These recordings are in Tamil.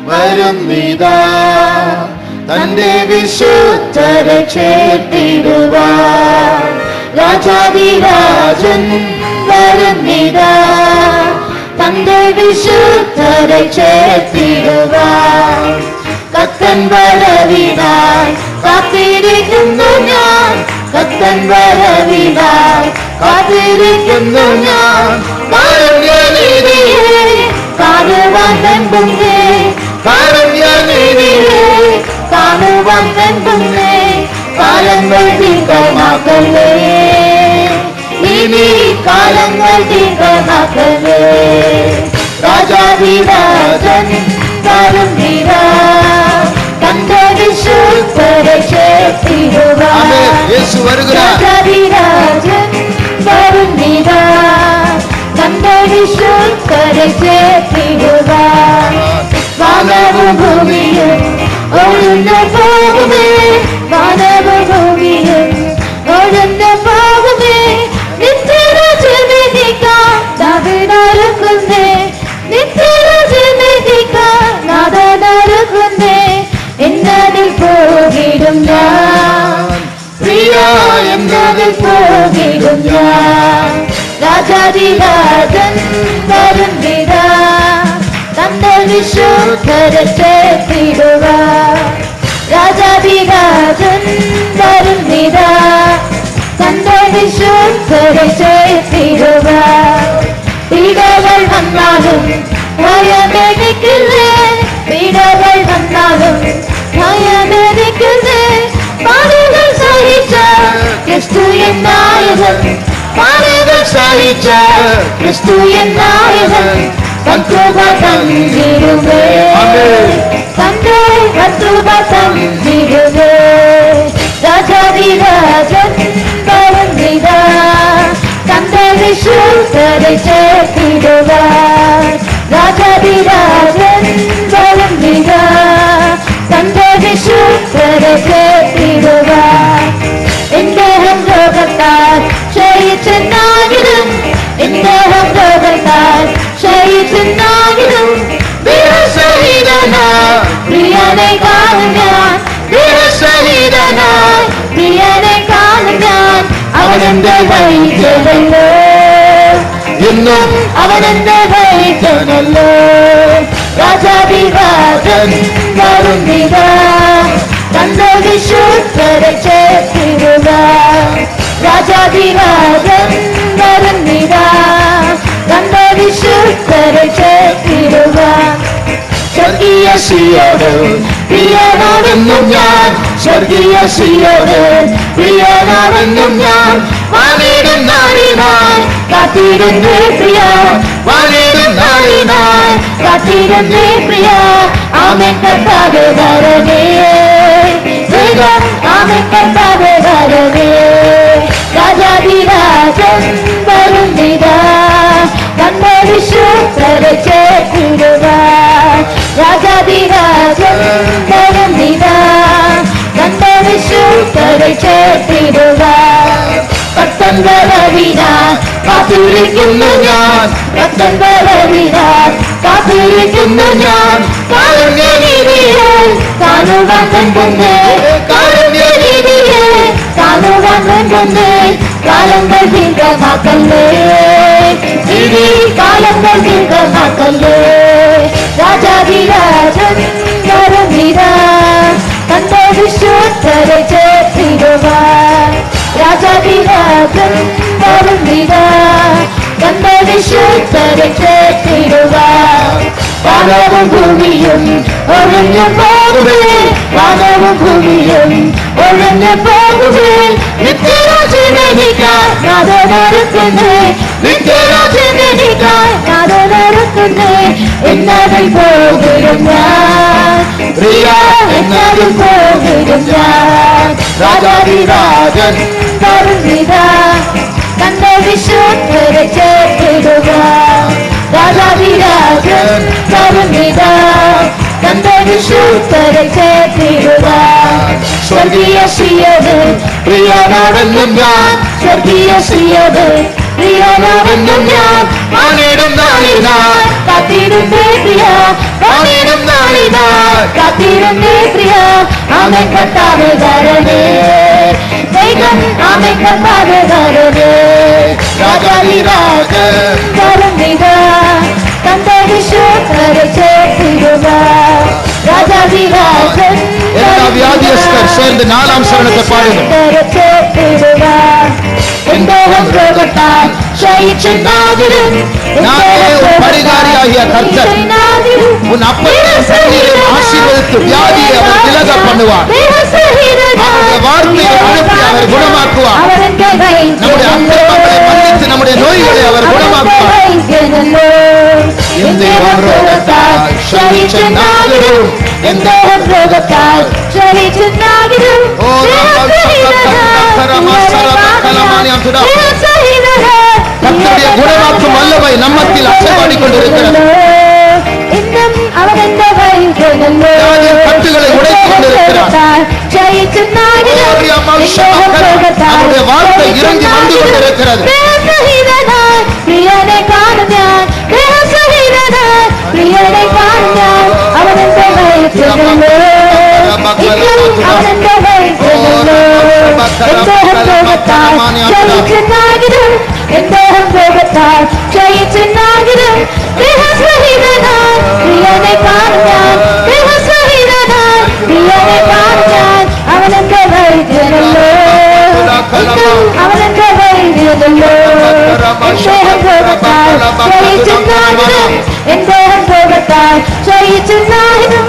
വരുന്നിതാ തന്റെ വിശുദ്ധരെ ചേർത്തിടുവാൻ. രാജാധിരാജൻ വരുന്നിതാ തന്റെ വിശുദ്ധരെ ചേർത്തിടുവാൻ. കത്തൻ വരവിനായി കാത്തിരിക്കുന്നു ഞാൻ, കത്തൻ വരവിനായി കാത്തിരിക്കുന്നു ഞാൻ. കാരുണ്യനിധിയെ കാണുവാൻ വെമ്പുന്നേ, കാരുണ്യനിധിയെ കാണുവാൻ വെമ്പുന്നേ. കാലങ്ങൾ ദീർഘമാക്കല്ലേ, ഇനി കാലങ്ങൾ ദീർഘമാക്കല്ലേ. രാജാധിരാജൻ വരുന്നിതാ തന്റെ വിശുദ്ധരെ ചേർത്തിടുവാൻ. രാജാധിരാജൻ വരുന്നിതാ തന്റെ വിശുദ്ധരെ ചേർത്തിടുവാൻ. വാനവും ഭൂമിയും ഒഴിഞ്ഞു പോകുമേ, വാനവും ഭൂമിയും ഒഴിഞ്ഞു പോകുമേ. നിത്യരാജനിധിക്കാൻ ദാവീദൊരുക്കുന്നേ, നിത്യരാജനിധിക്കാൻ നാഥനൊരുക്കുന്നേ. എന്നതിൽ പോകിടും ഞാൻ, പ്രിയ എന്നതിൽ പോകിടും ഞാൻ. രാജാധിരാജൻ വരുന്നിതാ തന്റെ വിശുദ്ധരെ ചേർത്തിടുവാൻ. രാജാധിരാജൻ വരുന്നിതാ തന്റെ വിശുദ്ധരെ ചേർത്തിടുവാൻ. പീഡകൾ വന്നാലും ഭയമെനിക്കില്ലേ, പീഡകൾ വന്നാലും ഭയമെനിക്കില്ലേ. പാടുകൾ സഹിച്ച ക്രിസ്തു എന്നായവൻ, പാടുകൾ സഹിച്ച ക്രിസ്തു എന്നായവൻ കൃപ തന്നിരുമേ, തന്റെ കൃപ തന്നിരുമേ. രാജാധിരാജൻ വരുന്നിതാ തന്റെ വിശുദ്ധരെ ചേർത്തിടുവാൻ. രാജാധിരാജൻ വരുന്നിതാ തന്റെ വിശുദ്ധരെ ചേർത്തിടുവാൻ. എന്റെ ലോകത്താൽ ക്ഷയിച്ചെന്നാകിലും, എന്റെ ലോകത്താൽ ക്ഷയിച്ചെന്നാകിലും വീരസഹിതനായി പ്രിയനെ കാണും ഞാൻ, വീരസഹിതനായി പ്രിയനെ കാണും ഞാൻ. അവനെന്റെ വൈദ്യനല്ലോ, എന്നും അവനെന്റെ വൈദ്യനല്ലോ. രാജാധിരാജൻ വരുന്നിതാ തന്റെ വിശുദ്ധരെ ചേർത്തിടുവാൻ. രാജാധിരാജൻ വരുന്നിതാ തന്റെ വിശുദ്ധരെ ചേർത്തിടുവാൻ. സ്വർഗീയ സിയോട് പ്രിയനാണെന്നും ഞാൻ, സ്വർഗീയ സിയോട് പ്രിയനാണെന്നും ഞാൻ. വാണിടും നാളിനായി കാത്തിരുന്നേ പ്രിയ, വാണിടും നാളിനായി കാത്തിരുന്നേ പ്രിയ. ആമേൻ കർത്താവേ വരണേ, വേഗം ആമേൻ കർത്താവേ വരണേ. രാജാധിരാജൻ വരുന്നിതാ തന്റെ വിശുദ്ധരെ ചേർത്തിടുവാൻ. രാജാധിരാജൻ വരുന്നിതാ തന്റെ വിശുദ്ധരെ ചേർത്തിടുവാൻ. കത്തൻ വരവിനായി കാത്തിരിക്കുന്നു ഞാൻ, കത്തൻ വരവിനായി കാത്തിരിക്കുന്നു ഞാൻ. കാരുണ്യനിധിയെ കാണുവാൻ വെമ്പുന്നേ, കാരുണ്യനിധിയെ കാണുവാൻ വെമ്പുന്നേ. കാലങ്ങൾ ദീർഘമാക്കല്ലേ, ഇനി കാലങ്ങൾ ദീർഘമാക്കല്ലേ. രാജാധിരാജൻ വരുന്നിതാ തന്റെ വിശുദ്ധരെ ചേർത്തിടുവാൻ. രാജാധിരാജൻ വരുന്നിതാ തന്റെ വിശുദ്ധരെ ചേർത്തിടുവാൻ. വാനവും ഭൂമിയും ഒഴിഞ്ഞു പോകുമേ, വാനവും ഭൂമിയും ഒഴിഞ്ഞു പോകുമേ. നിത്യരാജനെനിക്കായി നാഥനൊരുക്കുന്നേ, നിത്യരാജനെനിക്കായി നാഥനൊരുക്കുന്നേ. എന്നതിൽ പോകിടും ഞാൻ, പ്രിയ എന്നതിൽ പോകിടും ഞാൻ. രാജാധിരാജൻ വരുന്നിതാ തന്റെ വിശുദ്ധരെ ചേർത്തിടുവാൻ. രാജാധിരാജൻ വരുന്നിതാ തന്റെ വിശുദ്ധരെ ചേർത്തിടുവാൻ. സ്വർഗീയ സിയോട് പ്രിയനാണെന്നും ഞാൻ, സ്വർഗീയ സിയോട് പ്രിയനാണെന്നും ഞാൻ. വാണിടും നാളിനായി കാത്തിരുന്നേ പ്രിയ, വാണിടും നാളിനായി காத்திருந்தே பிரியா ஆமென் கர்த்தாவே தரணே வேகம் ஆமென் கர்த்தாவே தரணே ராஜாதி ராஜன் கருணிகா தந்த விஸ்வகரை சேர்த்திடுவா ராஜாதி ராஜன் எல்லா வியாதியஸ்தர் சேர்ந்து 4ஆம் சரணத்தை பாடுங்கள் சேர்த்திடுவா எந்தோகம் ரோகத்தால் ஜெயிச்சு நாதிரும் நானே உன் பரிகாரியாகிய கர்த்தர் உன் அப்பத்தையும் ஆசீர்வதித்து வியாதியை அவர் விலக பண்ணுவார் அவருடைய வார்த்தையை அனுப்பி அவர் குணமாக்குவார் நம்முடைய அக்கிரமங்களை மன்னித்து நம்முடைய நோய்களை அவர் குணமாக்குவார் எந்தோகம் ரோகத்தால் ஜெயிச்சு நாதிரும் எந்தோகம் ரோகத்தால் ஜெயிச்சு நாதிரும் ஓ கர்த்தருடைய குணமாக்கும் வல்லமை நம்மத்தில் அசைவாடிக் கொண்டிருக்கிறது. கட்டுகளை உடைத்துக் கொண்டிருக்கிறார். அவருடைய வார்த்தை இறங்கி வந்து கொண்டிருக்கிறது.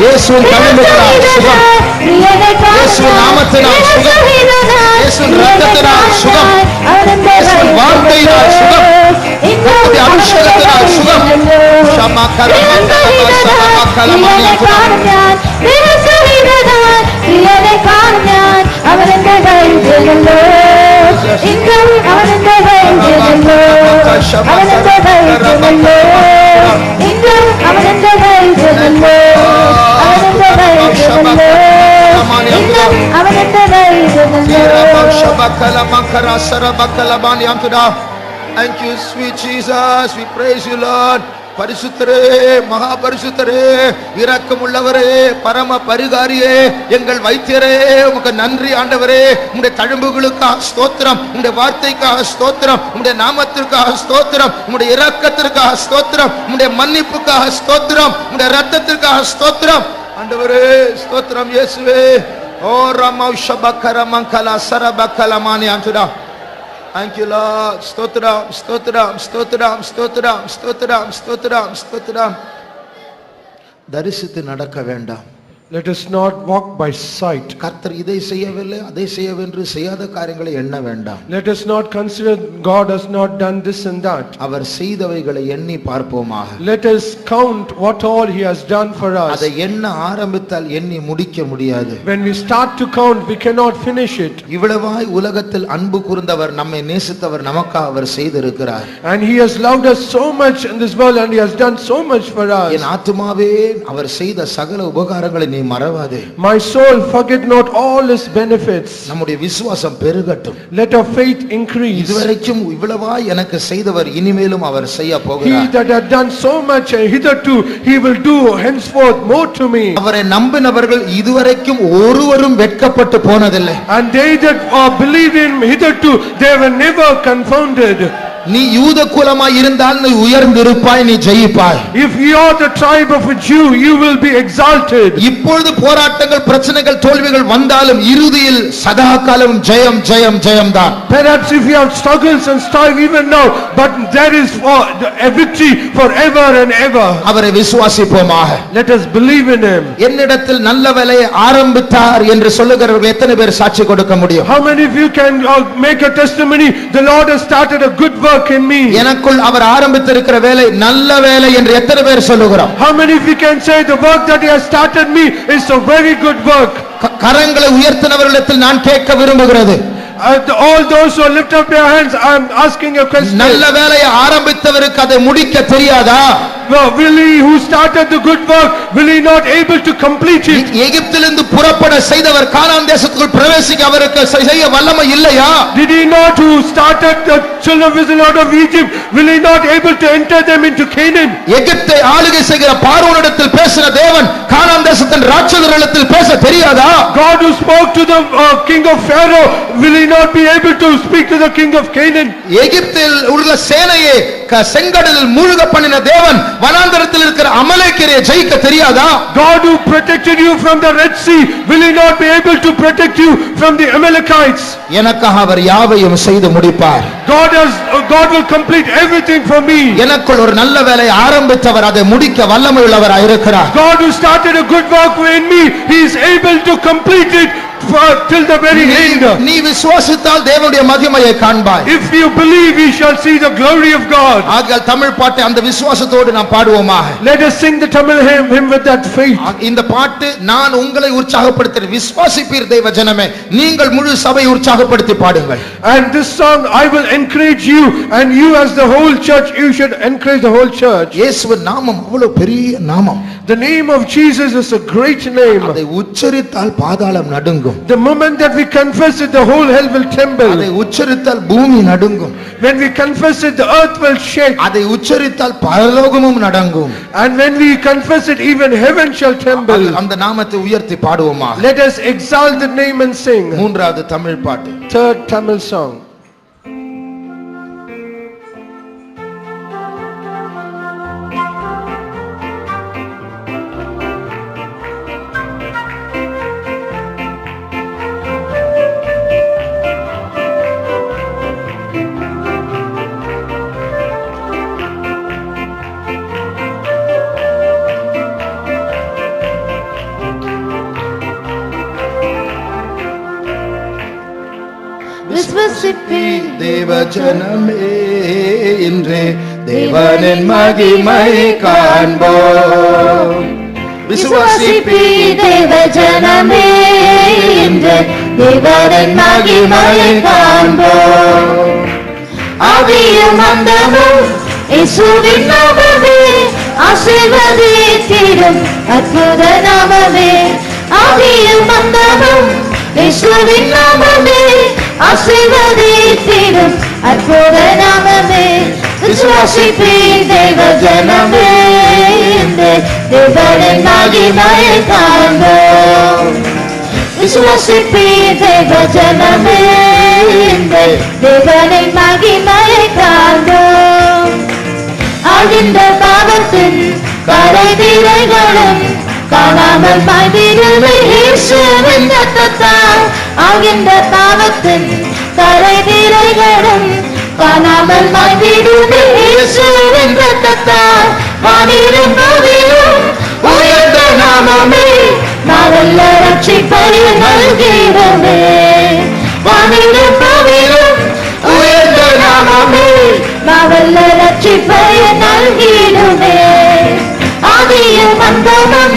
இயேசுவின் கனிவுகளால் சுகம், இயேசுவின் நாமத்தினால் சுகம், இயேசுவின் இரத்தத்தினால் சுகம், இயேசுவின் வார்த்தையினால் சுகம், கர்த்தருடைய அபிஷேகத்தினால் சுகம். Thank you, sweet Jesus. We praise you, Lord. பரிசுத்தரே, மகா பரிசுத்தரே, இரக்கமுள்ளவரே, பரம பரிகாரியே, எங்கள் வைத்தியரே, உமக்கு நன்றி ஆண்டவரே. உம்முடைய தழும்புகளுக்காக ஸ்தோத்திரம், உம்முடைய வார்த்தைக்காக ஸ்தோத்திரம், உம்முடைய நாமத்திற்காக ஸ்தோத்திரம், உம்முடைய இரக்கத்திற்காக ஸ்தோத்திரம், உம்முடைய மன்னிப்புக்காக ஸ்தோத்திரம், உம்முடைய இரத்தத்திற்காக ஸ்தோத்திரம் ஆண்டவரே. ஸ்தோத்திரம் இயேசுவே. ஓ ரமௌ ஷபக்கர மங்கலா சரபக்கலமானி ஆண்டுடா. Thank you, Lord. Stotram, stotram, stotram, stotram, stotram, stotram, stotram. தரிசித்து நடக்க வேண்டாம். Let us not walk by sight. கர்த்தர் இதை செய்யவில்லை, அதை செய்யவென்று செய்யாத காரியங்களை எண்ண வேண்டாம். Let us not consider God has not done this and that. அவர் செய்தவைகளை எண்ணி பார்ப்போமாக. Let us count what all he has done for us. அதை எண்ண ஆரம்பித்தால் எண்ணி முடிக்க முடியாது. When we start to count, we cannot finish it. இவ்வளவாய் உலகத்தில் அன்பு கூர்ந்தவர், நம்மை நேசித்தவர், நமக்காக அவர் செய்திருக்கிறார். And he has loved us so much in this world and he has done so much for us. என் ஆத்துமாவே அவர் செய்த சகல உபகாரங்களை மறவாதே. My soul, forget not all his benefits. நம்முடைய விசுவாசம் பெருகட்டும். Let our faith increase. இதுவரைக்கும் இவ்வளவாய் எனக்கு செய்தவர் இனிமேலும் அவர் செய்ய போகிறார். He that had done so much hitherto, he will do henceforth more to me. அவரை நம்பினவர்கள் இதுவரைக்கும் ஒருவரும் வெட்கப்பட்டு போனதில்லை. And they that believed in him hitherto, they were never confounded. நீ யூத குலமாய் இருந்தால் நீ உயர்ந்திருப்பாய், நீ ஜெயிப்பாய். If you are the tribe of a Jew, you will be exalted. இப்பொழுது போராட்டங்கள், பிரச்சனைகள், தோல்விகள் வந்தாலும் இறுதியில் சதா காலம் ஜெயம் ஜெயம் ஜெயம் தான். Perhaps if you have struggles and strife even now, but there is a victory forever and ever. அவரை விசுவாசிப்போமாக. Let us believe in him. என்னிடத்தில் நல்ல வேலையை ஆரம்பித்தார் என்று சொல்லுகிறவர்கள் எத்தனை பேர் சாட்சி கொடுக்க முடியும்? How many of you can make a testimony, the Lord has started a good work in me? எனக்குள் அவர் ஆரம்பித்திருக்கிற வேலை நல்ல வேலை என்று எத்தனை பேர் சொல்லுகிறோம்? How many of you can say the work that he has started me is a very good work? கரங்களை உயர்த்தினவர்களிடத்தில் நான் கேட்க விரும்புகிறது. All those who lift up their hands, I am asking a question. நல்ல வேலையை ஆரம்பித்தவருக்கு அதை முடிக்க தெரியாதா? will he who started the good work, will he not able to complete it? எகிப்திலிருந்து புறப்பட செய்தவர் கானான் தேசத்துக்குள் பிரவேசிக்க அவருக்கு செய்ய வல்லமை இல்லையா? Did he not who started the children of Israel out of Egypt, will he not able to enter them into Canaan? எகிப்தை ஆளுகை செய்கிற பார்வோனிடத்தில் பேசின தேவன் கானான் தேசத்தின் ராட்சதர்களிடத்தில் பேச தெரியாதா? God who spoke to the king of Pharaoh, will he not be able to speak to the king of Canaan? எகிப்தில் உள்ள சேனையை செங்கடலில் மூழ்க பண்ணின தேவன் வனாந்தரத்தில் இருக்கிற அமலேக்கியரை ஜெயிக்க தெரியாதா? God who protected you from the Red Sea, will he not be able to protect you from the Amalekites? எனக்காக அவர் யாவையும் செய்து முடிப்பார். God will complete everything for me. எனக்குள் ஒரு நல்ல வேலையை ஆரம்பித்தவர் அதை முடிக்க வல்லமை உள்ளவராய் இருக்கிறார். God who started a good work in me, he is able to complete it till the very end. நீ விசுவாசித்தால் தேவனுடைய மகிமையை காண்பாய். If you believe, you shall see the glory of God. ஆகையால் தமிழ் பாட்டை அந்த விசுவாசத்தோடு நாம் பாடுவோமாக. Let us sing the Tamil hymn with that faith. இந்த பாட்டு நான் உங்களை உற்சாகப்படுத்துகிறேன். விசுவாசிப்பீர் தேவ ஜனமே, நீங்கள் முழு சபை உற்சாகப்படுத்தி பாடுங்கள். And this song I will encourage you, and you as the whole church, you should encourage the whole church. இயேசுவின் நாமம் அவ்வளவு பெரிய நாமம். The name of Jesus is a great name. அதை உச்சரித்தால் பாதாளம் நடுங்கும். The moment that we confess it, the whole hell will tremble. அதை உச்சரித்தால் பூமி நடுங்கும். When we confess it, the earth will shake. அதை உச்சரித்தால் பரலோகமும் நடுங்கும். And when we confess it, even heaven shall tremble. அந்த நாமத்தை உயர்த்தி பாடுவோமாக. Let us exalt the name and sing. மூன்றாவது தமிழ் பாட்டு. Third Tamil song. விசுவாசிப்பேன் தேவ ஜனமே, இன்றே தேவனின் மகிமை காண்போம். விசுவாசிப்பேன் தேவ ஜனமே, இன்று தேவனின் மகிமை காண்போம். ஆதியும் அந்தமும் இயேசுவின் நாமமே, ஆசீர்வதித்திடும் அற்புத நாமமே. ஆதியும் அந்தமும் இயேசுவின் நாமமே, ஆசீர்வதித்திடும் அற்புத நாமமே. விசுவாசிப்பேன் தேவ ஜனமே, இன்று தேவனின் மகிமை காண்போம். விசுவாசிப்பேன் தேவ ஜனமே, இன்று தேவனின் மகிமை காண்போம். ஆகின்ற பாவத்தின் கரைதிரைகளும் காணாமல் பாய்ந்திடுமே இயேசுவின் இரத்தத்தால். ஆகின்ற பாவத்தின் கரைதிரைகளும் காணாமல் பாய்ந்திடுமே இயேசுவின் இரத்தத்தால். வானிலும் பூமியிலும் உயர்ந்த நாமமே, நாவல்ல ரட்சிப்பை நல்கிடுமே. வானிலும் பூமியிலும் உயர்ந்த நாமமே, நாவல்ல ரட்சிப்பை நல்கிடுமே. ஆதியும் அந்தமும்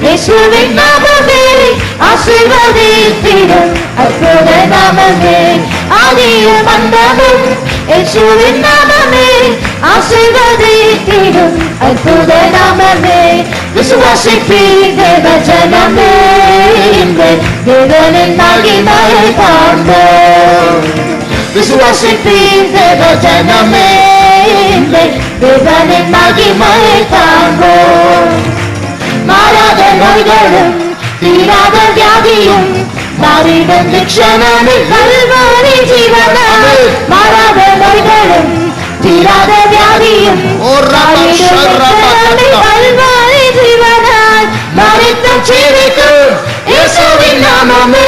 இயேசுவின் நாமமே, ஆசீர்வதித்திடும் அற்புத நாமமே. ஆதியும் அந்தமும் இயேசுவின் நாமமே, ஆசீர்வதித்திடும் அற்புத நாமமே. விசுவாசிப்பேன் தேவ ஜனமே, இன்று தேவனின் மகிமை காண்போம். விசுவாசிப்பேன் தேவ ஜனமே, இன்று தேவனின் மகிமை காண்போம். மாறாத நோய்களும் தீராத வியாதியும் மாறிடும் க்ஷணமே கல்வாரி ஜீவனாய். மாறாத நோய்களும் தீராத வியாதியும் கல்வாரி ஜீவனாய். மரித்தும் ஜீவிக்கும் இயேசுவின் நாமமே,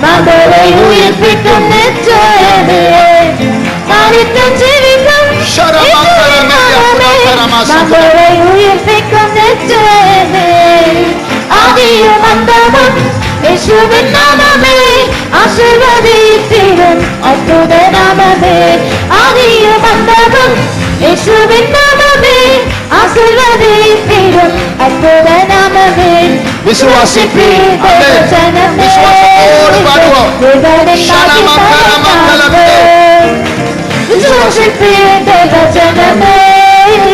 மந்தரை உயிர்ப்பிக்கும் நிச்சயமே. மரித்தும் ஜீவிக்கும் இயேசுவின் நாமமே, மந்தரை உயிர்ப்பிக்கும் நிச்சயமே. ஆதியும் அந்தமும் இயேசுவின் நாமமே, ஆசீர்வதித்திடும் அற்புத நாமமே. ஆதியும் அந்தமும் இயேசுவின் நாமமே, ஆசீர்வதித்திடும் அற்புத நாமமே. விசுவாசிப்பேன் தேவ ஜனமே, தேவனின் மகிமை காண்போம். விசுவாசிப்பேன் தேவ ஜனமே,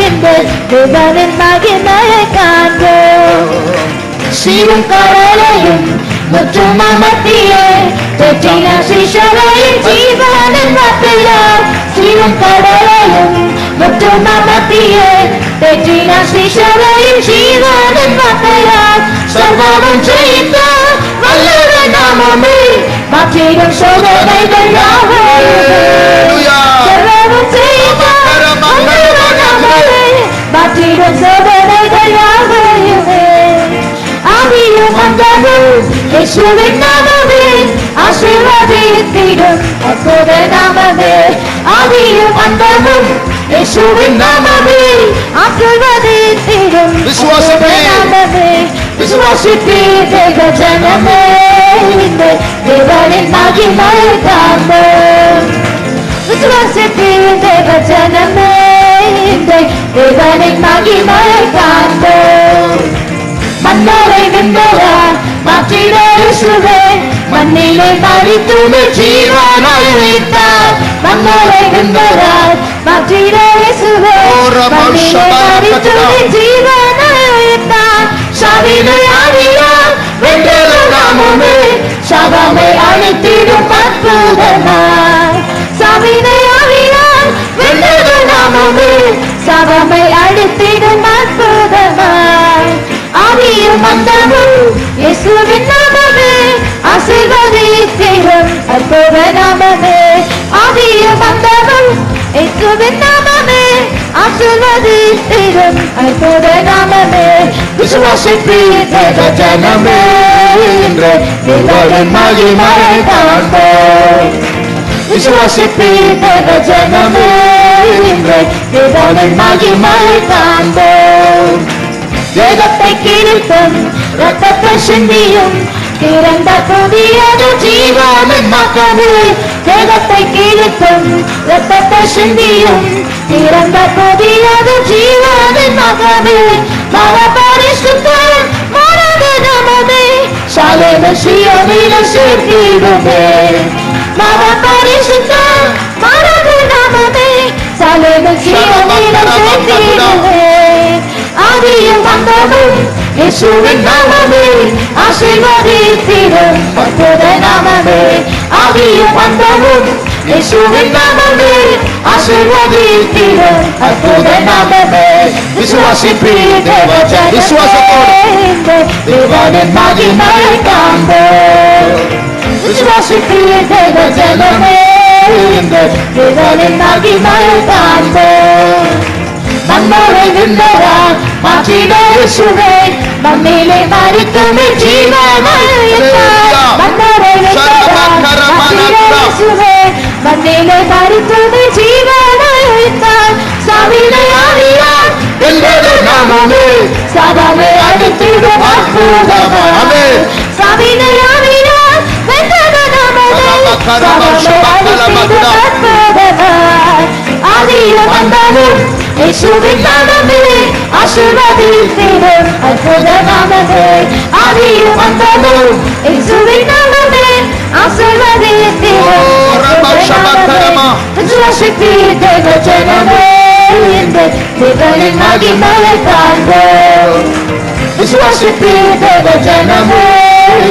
இன்று தேவனின் மற்றும் மத்தியே பெற்றின சிஷரையின் ஜீவனின் வார்த்தையால் சீரும் கடலையும் மற்றும் மத்தியே பெற்றின சிஷரையின் ஜீவனின் வார்த்தையால் சர்வமும் ஜெயித்த வல்லவ நாமமே மாற்றிடும் சோதனைகள் யாவையுமே சர்வமும் ஜெயித்த வல்லவ நாமமே மாற்றிடும் சோதனைகள் யாவையுமே ஆதியும் அந்தமும் இயேசுவின் நாமமே ஆசீர்வதித்திடும் அற்புத நாமமே ஆதியும் அந்தமும் இயேசுவின் நாமமே ஆசீர்வதித்திடும் விசுவாசிப்பே. நாமமே விசுவாசிப்பே தேவ ஜனமே இந்த தேவனின் மகிமையை காண்போம் விசுவாசிப்பே தேவ ஜனமே இந்த தேவனின் மகிமையை காண்போம் மன்னரை வென்றவர் மாற்றிட இயேசுவே மண்ணிலே மரித்துமே ஜீவனாய் வைத்தார் மன்னரை வென்றவர் மாற்றிட இயேசுவே மண்ணிலே மரித்துமே ஜீவனாய் வைத்தார் சாவினை ஆவியார் வென்றத நாமமே சாவமை அழித்திடும் அற்புதமாய் சாவினை ஆவியார் வென்றத நாமமே சாவமை அழித்திடும் அற்புதமாய் ஆதியும் அந்தமும் இயேசுவின் நாமமே ஆசீர்வதித்திடும் அற்புத நாமமே ஆதியும் அந்தமும் இயேசுவின் நாமமே ஆசீர்வதித்திடும் அற்புத நாமமே விசுவாசிப்பே தேவ ஜனமே இன்று தேவனின் மகிமையை காண்போம் விசுவாசிப்பே தேவ ஜனமே இன்று தேவனின் மகிமையை காண்போம் வேதத்தை கிழித்தும் ரத்தத்தை சிந்தியும் திறந்த புதியது ஜீவனின் மக்களே வேதத்தை கிழித்தும் ரத்தத்தை சிந்தியும் திறந்த புதியது ஜீவனின் மக்களே மகபரிசுத்த மரண நாமமே சாலேம சீயோனில் சேர்த்திடுமே மகபரிசுத்த மரண நாமமே சாலேம சீயோனில் சேர்த்திடுமே ஆதியும் அந்தமும் இயேசுவின் நாமமே ஆசீர்வதித்திடும் அற்புத நாமமே ஆதியும் அந்தமும் இயேசுவின் நாமமே ஆசீர்வதித்திடும் அற்புத நாமமே விசுவாசிப்பே தேவ ஜனமே விசுவாசத்தோடு தேவனின் மகிமையை காண்போம் விசுவாசிப்பே தேவ ஜனமே தேவனின் மகிமையை காண்போம் மன்னரை வென்றவர் மாற்றிட இயேசுவே மண்ணிலே மரித்துமே ஜீவனாய் வைத்தார் மன்னரை வென்றவர் மாற்றிட இயேசுவே மண்ணிலே மரித்துமே ஜீவனாய் வைத்தார் சாவினை ஆவியார் வென்றத நாமமே சாவமை அழித்திடும் அற்புதமாமே சாவினை ஆவியார் வென்றத நாமமே சாவமை அழித்திடும் அற்புதமாய் ஆதியும் அந்தமும் இயேசுவின் நாமமே ஆசீர்வதித்திடும் அற்புத நாமமே ஆதியும் அந்தமும் இயேசுவின் நாமமே ஆசீர்வதித்திடும் அற்புத நாமமே விசுவாசிப்பே தேவ ஜனமே இந்த தேவனின் மகிமையை காண்போம் விசுவாசிப்பே தேவ ஜனமே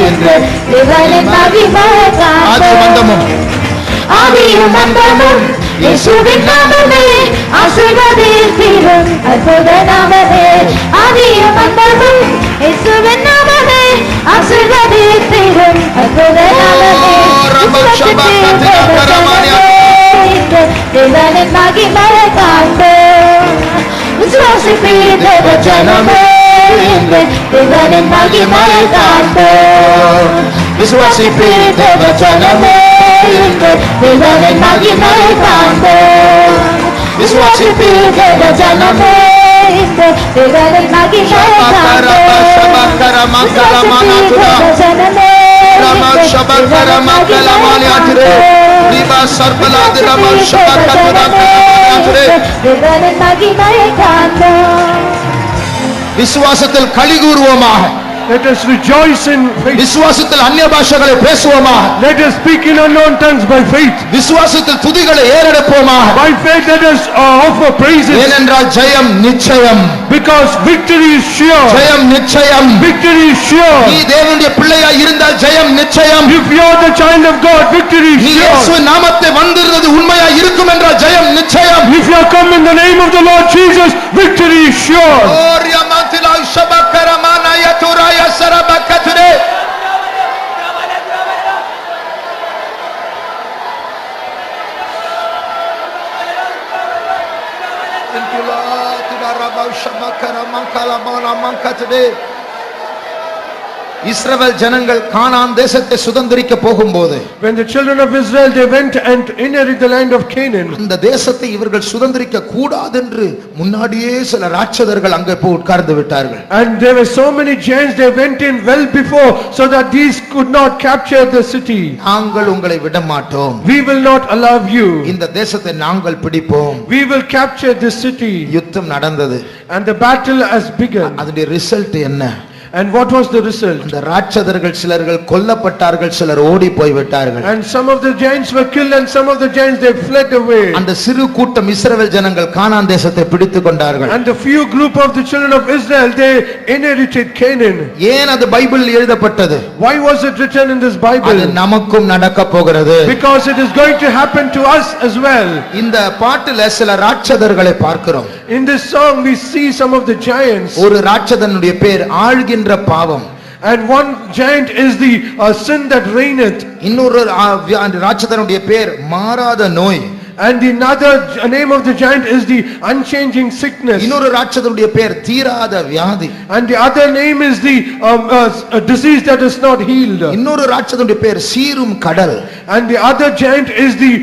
இந்த தேவனின் மகிமையை காண்போம் ஆதியும் அந்தமும் இயேசுவின் நாமமே ஆசீர்வதித்திடும் அற்புத நாமமே ஆதியும் அந்தமும் இயேசுவின் நாமமே ஆசீர்வதித்திடும் அற்புத நாமமே தேவனின் மகிமையை காண்போம் விசுவாசிப்பே தேவ ஜனமே தேவனின் மகிமையை காண்போம் விசுவாசிப்பே தேவ ஜனமே தேவனின் மகிமையை காண்போம் விசுவாசிப்பே தேவ ஜனமே தேவனின் மகிமையை விசுவாசத்தில் களி கூறுவோமாக Let us rejoice in faith. விசுவாசத்தில் அந்நிய பாஷைகளை பேசுவோமா? Let us speak in unknown tongues by faith. விசுவாசத்தில் துதிகளை ஏறெடுப்போமா? By faith let us offer praises. ஏனென்றால் ஜெயம் நிச்சயம். Because victory is sure. ஜெயம் நிச்சயம். Victory is sure. நீ தேவனுடைய பிள்ளையாய் இருந்தால் ஜெயம் நிச்சயம். If you are the child of God, victory is நீ sure. இயேசு நாமத்தை வந்திருந்தது உண்மையாய் இருக்கும் என்றால் ஜெயம் நிச்சயம். If you come in the name of the Lord Jesus, victory is sure. இஸ்ரவேல் ஜனங்கள் கானான் தேசத்தை சுதந்தரிக்க போகும்போது when the children of Israel they went and inherited the land of Canaan, இந்த தேசத்தை இவர்கள் சுதந்தரிக்க கூடாது என்று முன்னாடியே சில ராட்சதர்கள் அங்கே போய் உட்கார்ந்து விட்டார்கள். and there were so many giants they went in well before so that these could not capture the city. நாங்கள் உங்களை விட மாட்டோம், We will not allow you. இந்த தேசத்தை நாங்கள் பிடிப்போம். We will capture this city. யுத்தம் நடந்தது. And the battle has begun. அதனுடைய ரிசல்ட் என்ன? And what was the result? இந்த ராட்சதர்கள் சிலர்கள் கொல்லப்பட்டார்கள், சிலர் ஓடி போய் விட்டார்கள். And some of the giants were killed and some of the giants they fled away. அந்த சிறு கூட்டம் இஸ்ரவேல் ஜனங்கள் கானான் தேசத்தை பிடித்துக் கொண்டார்கள். And the few group of the children of Israel they inherited Canaan. ஏன் அது பைபிளில் எழுதப்பட்டது? Why was it written in this Bible? அது நமக்கும் நடக்க போகிறது. Because it is going to happen to us as well. இந்த பாட்டில சில ராட்சதர்களை பார்க்கிறோம். In this song we see some of the giants. ஒரு ராட்சதனுடைய பேர் ஆழ்கின்ற பாவம். And one giant is the sin that reigneth. இன்னொரு ராட்சதனுடைய பேர் மாறாத நோய். And another name of the giant is the unchanging sickness. இன்னொரு ராட்சதனுடைய பேர் தீராத வியாதி. And the other name is the disease that is not healed. இன்னொரு ராட்சதனுடைய பேர் சீரும் கடல். And the other giant is the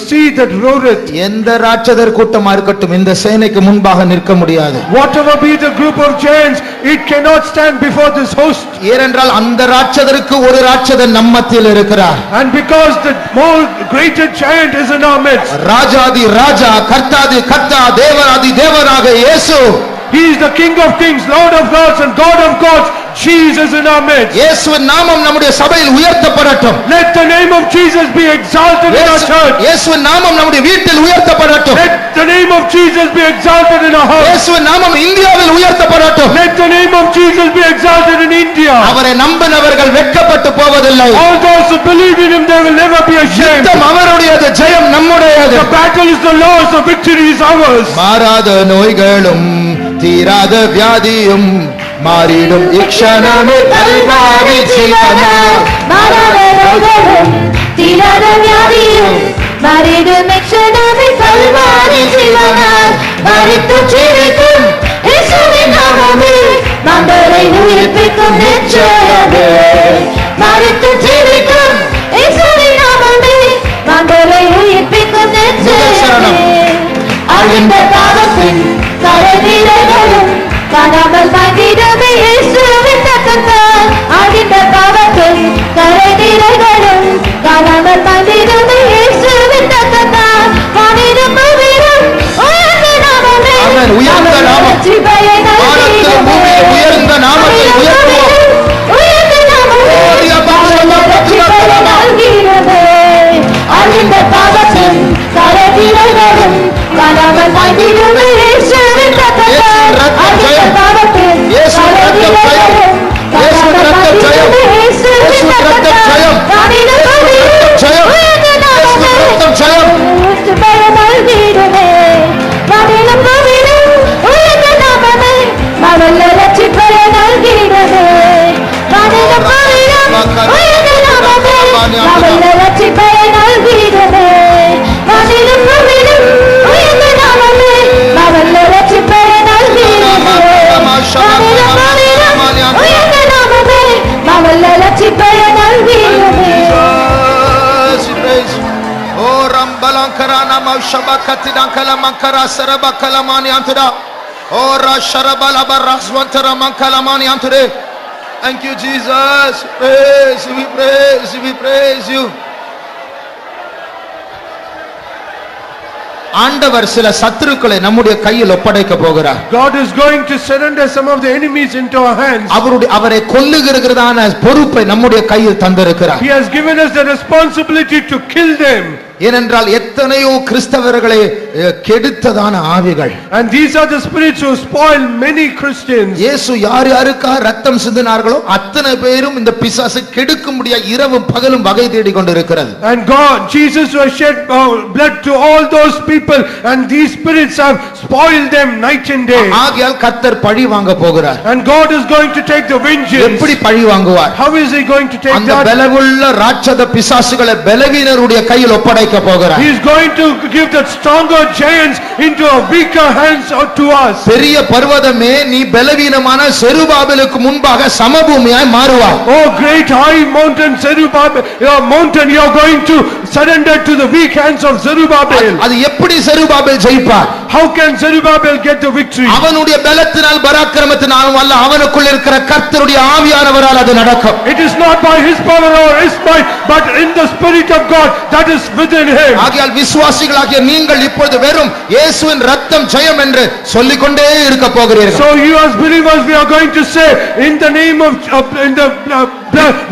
sea that roareth. எந்த ராட்சதர் கூட்டமா இருக்கட்டும் இந்த சேனைக்கு முன்பாக நிற்க முடியாது. Whatever be the group of giants, it cannot stand before this host. ஏனென்றால் அந்த ராட்சதருக்கு ஒரு ராட்சதன் நம்ம மத்தியில் இருக்கிறார். And because the more greater giant is in our midst. ராஜாதி ராஜா கர்த்தாதி கர்த்தா தேவராதி தேவனாக இயேசு. He is the King of kings, Lord of lords and God of gods. Jesus in our midst. இயேசுவின் நாமம் நம்முடைய சபையில் உயர்த்தப்படட்டும். Let the name of Jesus be exalted in our church. இயேசுவின் நாமம் நம்முடைய வீட்டில் உயர்த்தப்படட்டும். Let the name of Jesus be exalted in our house. இயேசுவின் நாமம் இந்தியாவில் உயர்த்தப்படட்டும். Let the name of Jesus be exalted in India. அவரை நம்பினவர்கள் வெட்கப்பட்டு போவதில்லை. All those who believe in him they will never be ashamed. யுத்தம் அவருடையது, ஜெயம் நம்முடையது. The battle is the Lord's, the victory is ours. மாறாத நோய்களும் தீராத வியாதியும் மாறிடும் இக்ஷணமே கல்வாரி ஜீவனாய். மாறாத நோய்களும் தீராத வியாதியும் மாறிடும் இக்ஷணமே கல்வாரி ஜீவனாய். மரித்து ஜீவிக்கும் இயேசுவின் நாமமே மாண்டோரை உயிர்ப்பிக்கும் நிச்சயமே. மரித்து ஜீவிக்கும் இயேசுவின் நாமமே மாண்டோரை உயிர்ப்பிக்கும் நிச்சயமே. அழிந்த பாவத்தின் கரைதிரைகளும் காணாமல் மாற்றிடுமே இயேசுவின் இரத்தத்தால். அழிந்த பாவத்தின் கரைதிரைகளும் காணாமல் மாற்றிடுமே இயேசுவின் இரத்தத்தால். வானிலும் பூமியிலும் உயர்ந்த நாமமே. ஆமென். உயர்ந்த நாமம். வெற்றிபயை வானத்தில் பூமியில் உயர்ந்த நாமத்தை உயர்த்துவோம். உயர்ந்த நாமமே. வெற்றிபயை நல்கிறதே. அழிந்த பாவத்தின் கரைதிரைகளும் காணாமல் மாற்றிடுமே இயேசுவின் இரத்தத்தால். அழிந்த பாவத்தின் கரைதிரைகளும் காணாமல் மாற்றிடுமே இயேசுவின் இரத்தத்தால். வானிலும் பூமியிலும் உயர்ந்த நாமமே. வெற்றிபயை நல்கிறதே. வானிலும் பூமியிலும் உயர்ந்த நாமமே. மவல்ல வெற்றிபயை நல்கிறதே. வானிலும் பூமியிலும் உயர்ந்த நாமமே. மவல்ல வெற்றிபயை நல்கிறதே. வானிலும் பூமியிலும் உயர்ந்த நாமமே. மவல்ல வெற்றிபயை நல்கிறதே. வானிலும் பூமியிலும் உயர்ந்த நாமமே. மவல்ல வெற்றிபயை நல்கிறதே. ஓ ரம்பலங்கரானா மௌஷபகத்திடங்கல மங்கரா சரபகலமானி அந்துடா. ஓ ரஷரபல பரஸ்வந்தர மங்கலமானி அந்துடே. Thank you Jesus. Praise you, we praise you, we praise you. ஆண்டவர் சில சத்துருக்களை நம்முடைய கையில் ஒப்படைக்க போகிறார். God is going to surrender some of the enemies into our hands. அவரை கொல்லுகிறதான பொறுப்பை நம்முடைய கையில் தந்திருக்கிறார். He has given us the responsibility to kill them. ஏனென்றால் எத்தனையோ கிறிஸ்தவர்களை கெடுத்ததான ஆவிகள். And these are the spirits who spoil many Christians. இயேசு யார் யாருக்கா ரத்தம் சிந்தினார்களோ அத்தனை பேரும் இந்த பிசாசு கெடுக்கும்படியா இரவும் பகலும் வகை தேடிக் கொண்டிருக்கிறது. And Jesus was shed blood to all those people, and these spirits have spoiled them night and day. ஆகையால் கர்த்தர் பழி வாங்க போகிறார். And God is going to take the vengeance. எப்படி பழி வாங்குவார்? How is he going to take that? அந்த பலவுள்ள ராட்சத பிசாசுகளை பலவீனருடைய கையில் ஒப்படைக்க போகிறார். He is going to give that stronger giants into a weaker hands to us. பெரிய பர்வதமே நீ பலவீனமான செருபாபேலுக்கு முன்பாக சமபூமியாய் மாறுவாய். Oh great high mountain Zerubbabel, your mountain, you are going to surrender to the weak hands of Zerubbabel. அது எப்படி Zerubbabel ஜெயிப்பார்? How can Zerubbabel get the victory? அவனுடைய பலத்தினால் பராக்கிரமத்தினாலும் அல்ல, அவனுக்குள் இருக்கிற கர்த்தருடைய ஆவியானவரால் அது நடக்கும். It is not by his power or his might, but in the spirit of God that is within him. ஆகையால் விசுவாசிகளாகிய நீங்கள் இப்பொழுது வெறும் இயேசுவின் ரத்தம் ஜெயம் என்று சொல்லிக்கொண்டே இருக்க போகிறீர்கள். So you as believers, we are going to say in the name of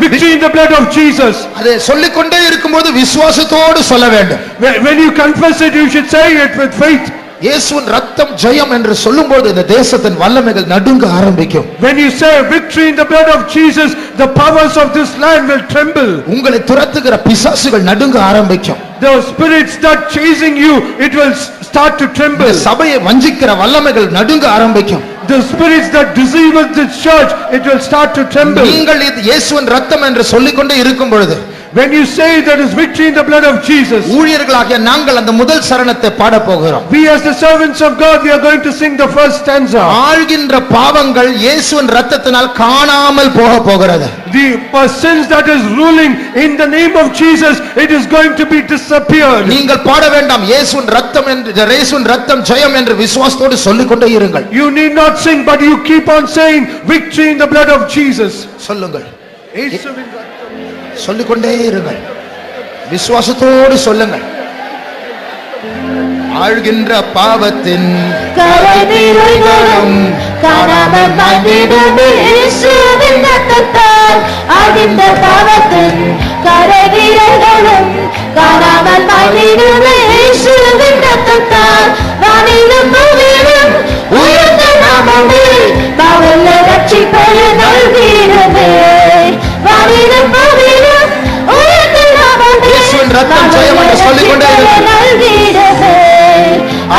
victory in the blood of Jesus. அதை சொல்லிக்கொண்டே இருக்கும்போது விசுவாசத்தோடு சொல்ல வேண்டும். When you confess it, you should say it with faith. இயேசுவின் ரத்தம் ஜெயம் என்று சொல்லும்போது இந்த தேசத்தின் வல்லமைகள் நடுங்க ஆரம்பிக்கும். When you say victory in the blood of Jesus, the powers of this land will tremble. உங்களை துரத்துகிற பிசாசுகள் நடுங்க ஆரம்பிக்கும். The spirits that chasing you, it will start to tremble. சபையை வஞ்சிக்கிற வல்லமைகள் நடுங்க ஆரம்பிக்கும். The spirits that deceive the church, it will start to tremble. நீங்கள் இது இயேசுவின் ரத்தம் என்று சொல்லிக்கொண்டே இருக்கும் பொழுது, when you say there is victory in the blood of Jesus, ஊழியர்களாகிய நாங்கள் அந்த முதல் சரணத்தை பாட போகிறோம். we as the servants of God, we are going to sing the first stanza. ஆள்கின்ற பாவங்கள் இயேசுவின் ரத்தத்தினால் காணாமல் போக போகிறது. The sins that is ruling in the name of Jesus, it is going to be disappeared. நீங்கள் பாட வேண்டாம், இயேசுவின் ரத்தம் என்று, இயேசுவின் ரத்தம் ஜெயம் என்று விசுவாசத்தோடு சொல்லிக்கொண்டே இருங்கள். You need not sing, but you keep on saying victory in the blood of Jesus. சொல்லுங்கள், இயேசுவின் ரத்தம் சொல்லிக்கொண்டே இருங்கள், விசுவாசத்தோடு சொல்லுங்கள். ஆழ்கின்ற பாவத்தின் கரைதிரைகளும் காணாமல் மாய்ந்திடுமே இயேசுவின் ரத்தத்தால். ஆழ்கின்ற பாவத்தின் கரைதிரைகளும் காணாமல் மாய்ந்திடுமே இயேசுவின் ரத்தத்தால். வானிலும் பூமியிலும் உயர்ந்த நாமமே பாவல்ல ரட்சிப்பை நல்கிடுமே. வானிலும் பூமியிலும் உயர்ந்த நாமமே இயேசுவின் ரத்தம் ஜெயம் என்று சொல்லிக்கொண்டே நல்கிடுமே.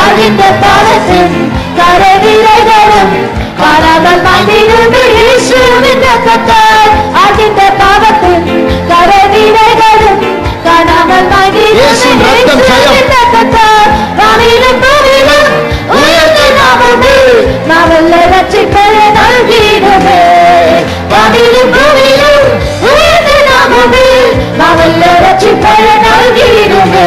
ஆழ்கின்ற பாவத்தின் கரைதிரைகளும் காணாமல் மாய்ந்திடுமே இயேசுவின் ரத்தத்தால். ஆழ்கின்ற பாவத்தின் கரைதிரைகளும் காணாமல் மாய்ந்திடுமே இயேசுவின் ரத்தம் ஜெயம். இயேசுவின் ரத்தத்தால். வானிலும் பூமியிலும் உயர்ந்த நாமமே மாவல்ல ரட்சிப்பை நல்கிடுமே. வானிலும் பூமியிலும் உயர்ந்த நாமமே மாவல்ல ரட்சிப்பை நல்கிடுமே.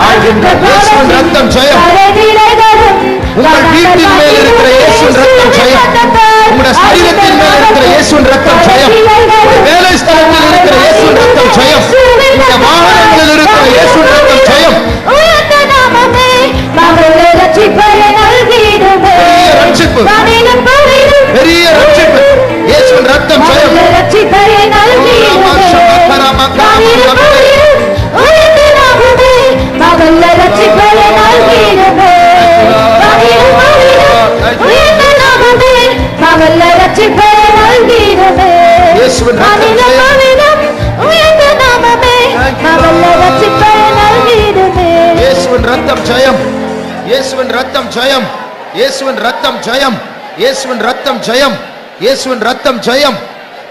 ஆழ்கின்ற இயேசுவின் ரத்தம் ஜெயம். கரைதிரைகளும் உங்கள் வீட்டின் மேல் இருக்கிற இயேசுவின் ரத்தம் ஜெயம். உங்களுடைய சரீரத்தின் மேல் இருக்கிற இயேசுவின் ரத்தம் ஜெயம். வேலை ஸ்தலத்தில் இருக்கிற இயேசுவின் ரத்தம் ஜெயம். உங்களுடைய வாகனங்களில் இருக்கிற இயேசுவின் ரத்தம் ஜெயம். உயர்ந்த நாமமே மாவல்ல ரட்சிப்பை நல்கிடுமே. பெரிய ரட்சிப்பு, வானிலும் பூமியிலும் பெரிய ரட்சிப்பு, இயேசுவின் ரத்தம் ஜெயம். மாவல்ல ரட்சிப்பை நல்கிடுமே. வானிலும் பூமியிலும் உயர்ந்த நாமமே மாவல்ல ரட்சிப்பை நல்கிடுமே. வானிலும் பூமியிலும் உயர்ந்த நாமமே மாவல்ல ரட்சிப்பை நல்கிடுமே. இயேசுவின் ரத்தம் வானிலும் ஜெயம். பூமியிலும் உயர்ந்த நாமமே மாவல்ல ரட்சிப்பை நல்கிடுமே. இயேசுவின் ரத்தம் ஜெயம், இயேசுவின் ரத்தம் ஜெயம், இயேசுவின் ரத்தம் ஜெயம், இயேசுவின் ரத்தம் ஜெயம், இயேசுவின் ரத்தம் ஜெயம்.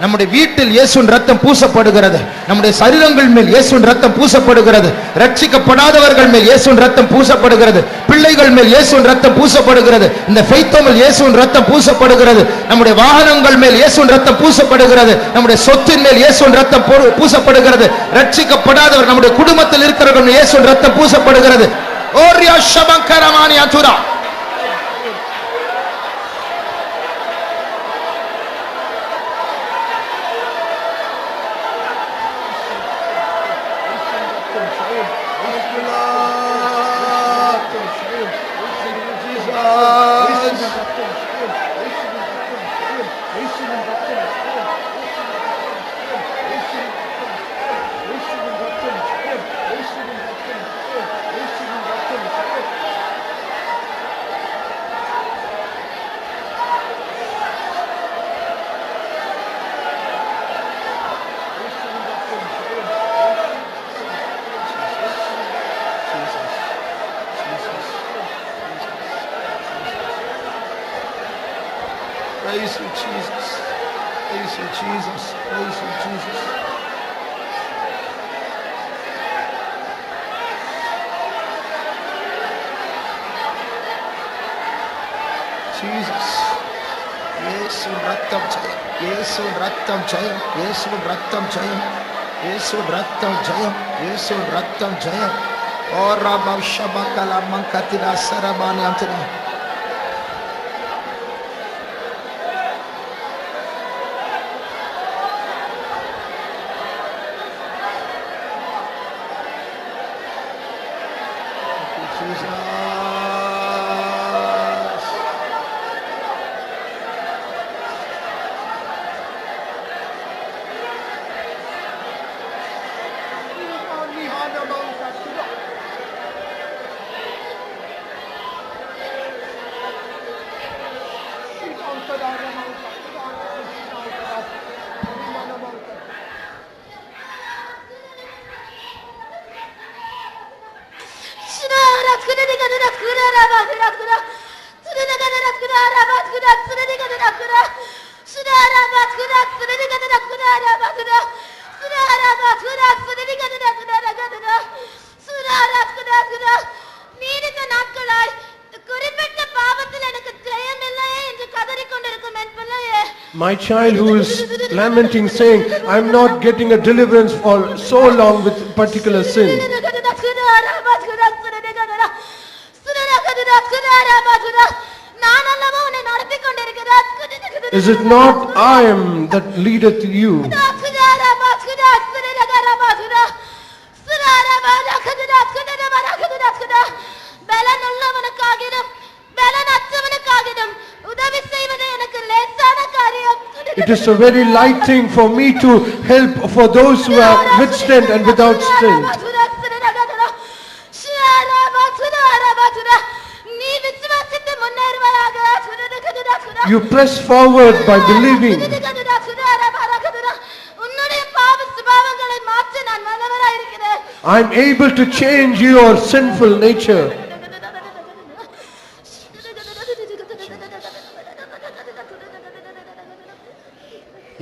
நம்முடைய வீட்டில் இயேசுவின் ரத்தம் பூசப்படுகிறது. நம்முடைய சரீரங்கள் மேல் இயேசுவின் ரத்தம் பூசப்படுகிறது. ரட்சிக்கப்படாதவர்கள் மேல் இயேசுவின் ரத்தம் பூசப்படுகிறது. பிள்ளைகள் மேல் இயேசுவின் ரத்தம் பூசப்படுகிறது. இந்த ஃபெய்த்தோ மேல் இயேசுவின் ரத்தம் பூசப்படுகிறது. நம்முடைய வாகனங்கள் மேல் இயேசுவின் ரத்தம் பூசப்படுகிறது. நம்முடைய சொத்தின் மேல் இயேசுவின் ரத்தம் பூசப்படுகிறது. ரட்சிக்கப்படாதவர் நம்முடைய குடும்பத்தில் இருக்கிறவர்கள் மேல் இயேசுவின் ரத்தம் பூசப்படுகிறது. ஓரியா ஷபங்கரமானி அதுரா. Praise you, Jesus. Praise you, Jesus. Praise you, Jesus. Jesus. இயேசு ரத்தம் ஜெயம். இயேசு ரத்தம் ஜெயம். இயேசு ரத்தம் ஜெயம். இயேசு ரத்தம் ஜெயம். இயேசு ரத்தம் ஜெயம். ஓ ரபா ஷபகல மங்கதிரா சரபானி அம்தனா. நீடித்த நாட்களாய் குறிப்பிட்ட பாவத்தில் எனக்கு ஜெயம் இல்லையே என்று கதறிக்கொண்டிருக்கும் என் பிள்ளையே, My child who is lamenting saying, I am not getting a deliverance for so long with particular sin. Is it not I am that leadeth you? It is a very light thing for me to help for those who are with strength and without strength. You press forward by believing. I am able to change your sinful nature.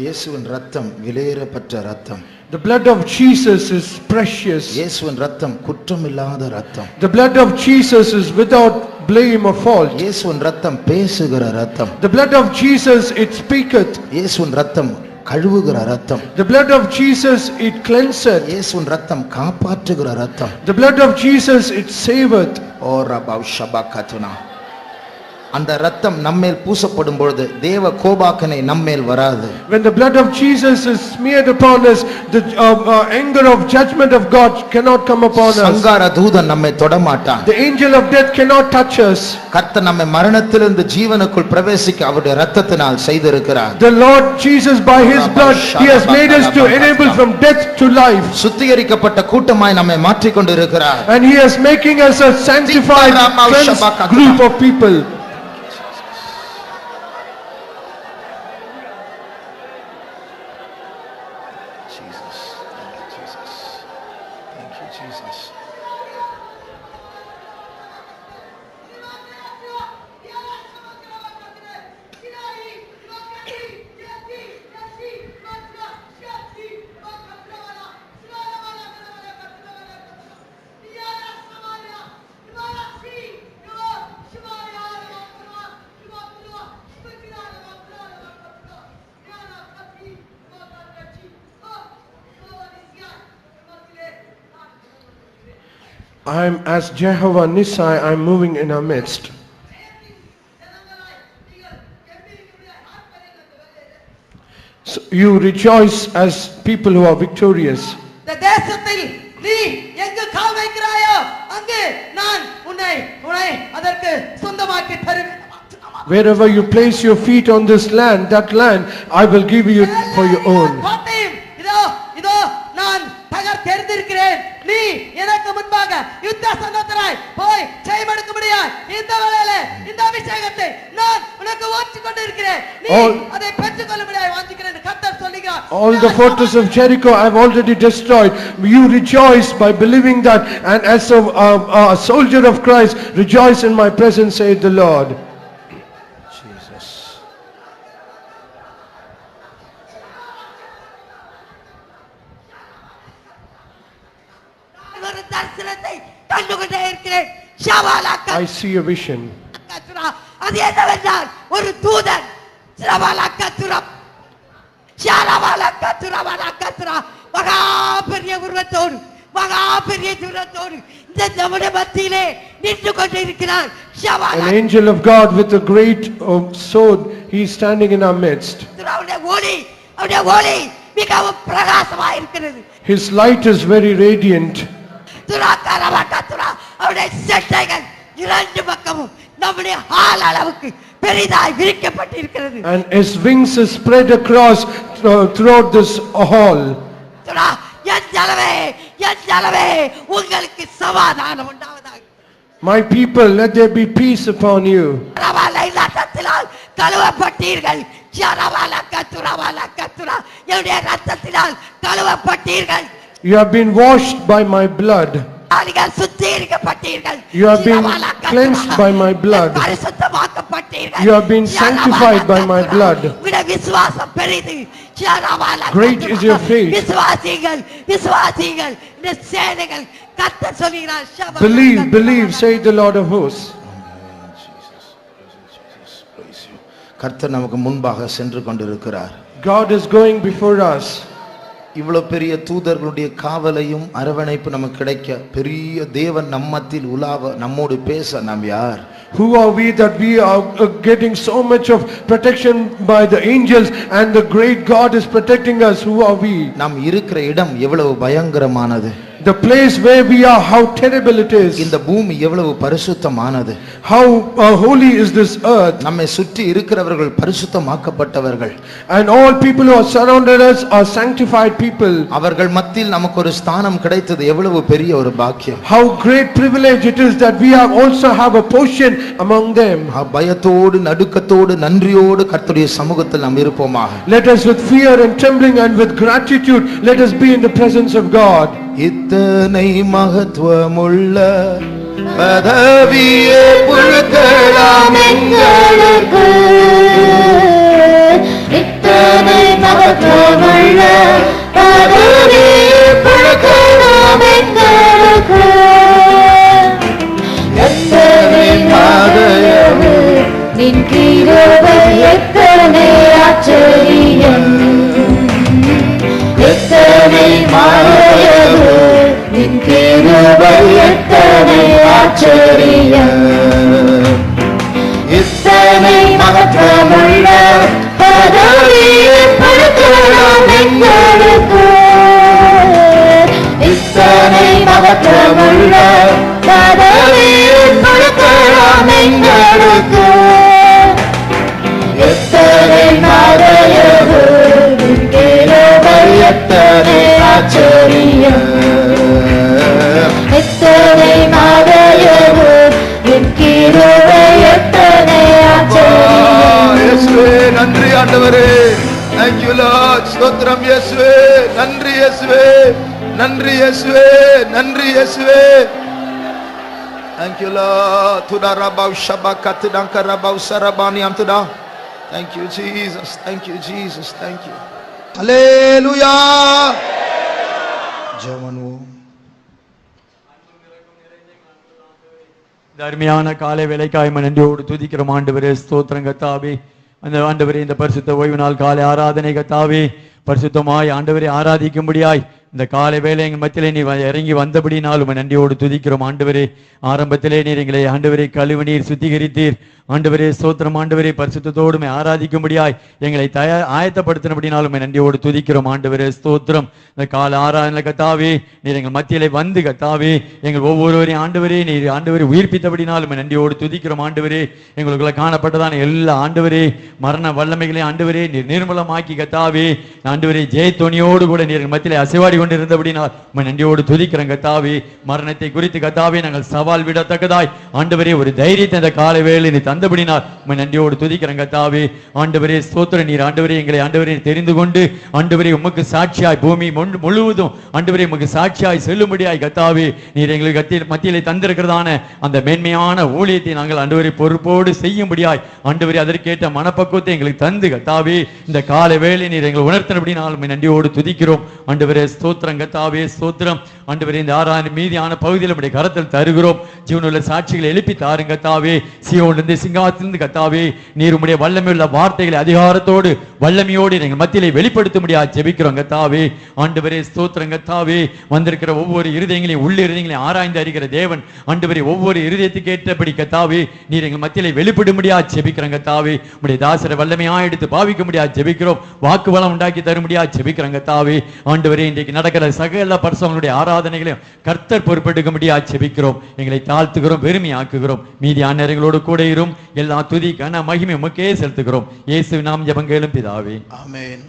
இயேசுவின் ரத்தம் விலையேறப்பட்ட ரத்தம். The blood of Jesus is precious. இயேசுவின் ரத்தம் குற்றமில்லாத ரத்தம். The blood of Jesus is without blame or fault. இயேசுவின் ரத்தம் பேசுகிற ரத்தம். The blood of Jesus, it speaketh. இயேசுவின் ரத்தம் கழுவுகிற ரத்தம். The blood of Jesus, it cleanseth. இயேசுவின் ரத்தம் காப்பாற்றுகிற ரத்தம். The blood of Jesus, it saveth. ஓ ரபா ஷபகதுனா. அந்த ரத்தம் நம்மேல் பூசப்படும் பொழுது தேவ கோபாக்கனை நம்மேல் வராது. When the blood of Jesus is smeared upon us, the anger of judgment of God cannot come upon us. சங்கார தூதன் நம்மை தொட மாட்டான். The angel of death cannot touch us. கர்த்தர் நம்மை மரணத்திலிருந்து ஜீவனுக்குள் பிரவேசிக்க அவருடைய ரத்தத்தினால் செய்திருக்கிறார். The Lord Jesus by his blood, he has made us to enable from death to life. சுத்திகரிக்கப்பட்ட கூட்டமாய் நம்மை மாற்றிக் கொண்டிருக்கிறார். And he is making us a sanctified cleansed group of people. I am as Jehovah Nissi, I am moving in our midst. So you rejoice as people who are victorious. இந்த தேசத்தில் நீ எங்கு கால் வைக்கிறாயோ அங்கு நான் உன்னை அதற்கு சொந்தமாக்கி தருவேன். Wherever you place your feet on this land, that land I will give you for your own. கோட்டையும் இதோ இதோ நான் தகர்த்தெறிந்திருக்கிறேன். நீ எனக்கு முன்பாக யுத்த சன்னத்தராய் போய் ஜெயமெடுக்கும்படியாய் இந்த வேளையிலே இந்த அபிஷேகத்தை நான் உனக்கு வாஞ்சிக் கொண்டிருக்கிறேன். நீ அதை பெற்றுக்கொள்ளும்படியாய் வாஞ்சிக்கிறேன் என்று கர்த்தர் சொல்லுகிறார். All the fortress of Jericho I have already destroyed. You rejoice by believing that, and as a soldier of Christ, rejoice in my presence, saith the Lord. Jesus. ஒரு தரிசனத்தை கண்டுகொண்டே இருக்கிறேன். ஷவாலாக்கா I see a vision. கத்ரா அது என்னவென்றால் ஒரு தூதன் ஷவாலாக்கத்ரா ஷாலவாலாக்கத்ரா மகா பெரிய உருவத்தோடு மகா பெரிய தூரத்தோடு இந்த நம்முடைய மத்தியிலே நின்று கொண்டிருக்கிறார். An angel of God with a great sword, he is standing in our midst. அவருடைய ஒளி மிகவும் பிரகாசமாய் இருக்கிறது. His light is very radiant. அவருடைய சட்டைகள் இரண்டு பக்கமும் நம்முடைய ஆள் அளவுக்கு பெரிதாய் விரிக்கப்பட்டிருக்கிறது. And his wings is spread across throughout this hall. என் ஜலமே உங்களுக்கு சமாதானம் உண்டாவதாக. My people, let there be peace upon you. ரத்தத்தினால் கழுவப்பட்டீர்கள். என்னுடைய ரத்தத்தினால் கழுவப்பட்டீர்கள். You have been washed by my blood. You have been cleansed by my blood. You have been sanctified by my blood. Great is your faith. Believe, say the Lord of hosts. கர்த்தர் நமக்கு முன்பாக சென்று கொண்டிருக்கிறார். God is going before us. இவ்வளவு பெரிய தூதர்களுடைய காவலையும் அரவணைப்பு நமக்கு கிடைக்க, பெரிய தேவன் நம்மத்தில் உலாவ நம்மோடு பேச நாம் யார்? Who are we that we are getting so much of protection by the angels, and the great God is protecting us? Who are we? நாம் இருக்கிற இடம் எவ்வளவு பயங்கரமானது. The place where we are, how terrible it is. இந்த பூமி எவ்வளவு பரிசுத்தமானது. How holy is this earth. நம்மை சுற்றி இருக்கிறவர்கள் பரிசுத்தமாக்கப்பட்டவர்கள். And all people who are surrounded us are sanctified people. அவர்கள் மத்தியில் நமக்கு ஒரு ஸ்தானம் கிடைத்தது எவ்வளவு பெரிய ஒரு பாக்கியம். How great privilege it is that we also have a portion among them. பயத்தோடு நடுக்கத்தோடு நன்றியோடு கர்த்தருடைய சமூகத்தில் நாம் இருப்போமாக. Let us with fear and trembling and with gratitude, let us be in the presence of God. இத்தனை மகத்துவமுள்ள பதவியே புழுக்கலாம் எங்களுக்கு. இத்தனை மகத்துவமுள்ள பதவியே புழுக்கலாம் எங்களுக்கு. எத்தனை மாதயவு நின் கிருபை எத்தனை ஆச்சரியம். எத்தனை மாயவு நின் கிருபை எத்தனை ஆச்சரியம். இத்தனை மகத்துவமுள்ள பதவியை கொடுக்கலாம் எங்களுக்கு. இத்தனை மகத்துவமுள்ள பதவியை கொடுக்கலாம் எங்களுக்கு. எத்தனை மாயவு நின் கிருபை எத்தனை ஆச்சரியம். எத்தனை மாயவு நின் கிருபை எத்தனை ஆச்சரியம். இயேசுவே நன்றி ஆண்டவரே. Thank you Lord. ஸ்தோத்திரம் இயேசுவே. நன்றி இயேசுவே. நன்றி இயேசுவே. நன்றி இயேசுவே. Thank you Lord. துடா Rafah ஷபகத் டங்கரபா சரபானி அம்துடா. Thank you Jesus. Thank you Jesus. Thank you. Hallelujah. ஜெபமனு தர்மியான காலை வேலைக்காய் நன்றியோடு துதிக்கிறோம் ஆண்டவரே. ஸ்தோத்திரம் கர்த்தாவே. அந்த ஆண்டவரே இந்த பரிசுத்த ஓய்வு நாள் காலை ஆராதனை கர்த்தாவே பரிசுத்தமாய் ஆண்டவரை ஆராதிக்கும்படியாய் இந்த காலை வேலை எங்கள் மத்தியிலே நீ இறங்கி வந்தபடினாலும் நன்றியோடு துதிக்கிறோம் ஆண்டவரே. ஆரம்பத்திலே நீர் எங்களை ஆண்டவரை கழுவி நீர் சுத்திகரித்தீர். ஆண்டவரே ஸ்தோத்திரம் ஆண்டவரே பரிசுத்தத்தோடு ஆராதிக்கும்படியாய் எங்களை ஆயத்தப்படுத்தினபடினாலும் நன்றியோடு துதிக்கிறோம் ஆண்டவரே ஸ்தோத்திரம். இந்த கால ஆராதனை கத்தாவே நீர் எங்கள் மத்தியிலே வந்து கத்தாவே எங்கள் ஒவ்வொருவரையும் ஆண்டவரே நீர் ஆண்டவரே உயிர்ப்பித்தபடினாலும் நன்றியோடு துதிக்கிறோம் ஆண்டவரே. எங்களுக்குள்ள காணப்பட்டதான எல்லா ஆண்டவரே மரண வல்லமைகளை ஆண்டவரே நீர் நிர்மலமாக்கி கத்தாவே ஆண்டவரே ஜெயத்தோனியோடு கூட நீர் மத்தியிலே அசைவாடி கொண்டிருந்தபடினால் நன்றியோடு துதிக்கிறோம் கத்தாவே. மரணத்தை குறித்து கத்தாவே நாங்கள் சவால் விடத்தக்கதாய் ஆண்டவரே ஒரு தைரியத்தை அந்த காலை வேளை நீ தந்தபடினால் நன்றியோடு துதிக்கிறோம் கத்தாவே. ஆண்டவரே ஸ்தோத்திர நீர் ஆண்டவரே எங்களை ஆண்டவரே தெரிந்து கொண்டு ஆண்டவரே உமக்கு சாட்சியாய் பூமி முழுவதும் ஆண்டவரே உமக்கு சாட்சியாய் செல்லும்படியாய் கத்தாவே நீர் எங்களுக்கு மத்தியிலே தந்திருக்கிறதான அந்த மேன்மையான ஊழியத்தை நாங்கள் ஆண்டவரே பொறுப்போடு செய்யும்படியாய் ஆண்டவரே அதற்கேற்ற மனப்பக்குவத்தை எங்களுக்கு தந்து கத்தாவே இந்த காலை வேளை நீர் எங்களை உணர்த்தினபடினாலும் நன்றியோடு துதிக்கிறோம் ஆண்டவரே ஸ்தோத்திரம் கத்தாவே ஸ்தோத்திரம். ஆண்டவரே இந்த ஆறான மீதியான பகுதியில் நம்முடைய கரத்தில் தருகிறோம். ஜீவனுள்ள சாட்சிகளை எழுப்பி தாருங்க கத்தாவே. சீயோனிலிருந்து சிங்காத்திலிருந்து கத்தாவே நீர் உம்முடைய வல்லமையுள்ள வார்த்தைகளை அதிகாரத்தோடு வல்லமையோடு எங்கள் மத்தியிலே வெளிப்படுத்த முடியாது ஜெபிக்கிறோம் கத்தாவே. ஆண்டவரே ஸ்தோத்திரம் கத்தாவே. வந்திருக்கிற ஒவ்வொரு இருதயங்களையும் உள்ள இருதயங்களையும் ஆராய்ந்து அறிகிற தேவன் ஆண்டவரே ஒவ்வொரு இருதயத்துக்கு ஏற்றபடி கத்தாவே நீர் எங்கள் மத்தியிலே வெளிப்பட முடியாது ஜெபிக்கிறோம் கத்தாவே. உம்முடைய தாசரை வல்லமையா எடுத்து பாவிக்க முடியாது ஜெபிக்கிறோம். வாக்கு வளம் உண்டாக்கி தர முடியாது ஜெபிக்கிறோம் கத்தாவே. ஆண்டவரே இன்றைக்கு நடக்கிற சகல பரிசுத்தங்களுடைய ஆராதனைகளையும் கர்த்தர் பொறுப்பெடுக்க முடியாது ஜெபிக்கிறோம். எங்களை தாழ்த்துகிறோம் பெருமையாக்குகிறோம். மீதியான நேரங்களோடு கூட இரும். எல்லா துதி கன மகிமை உமக்கே செலுத்துகிறோம். இயேசுவின் நாமம் ஜெபம் கேளும் பிதாவே. ஆமென்.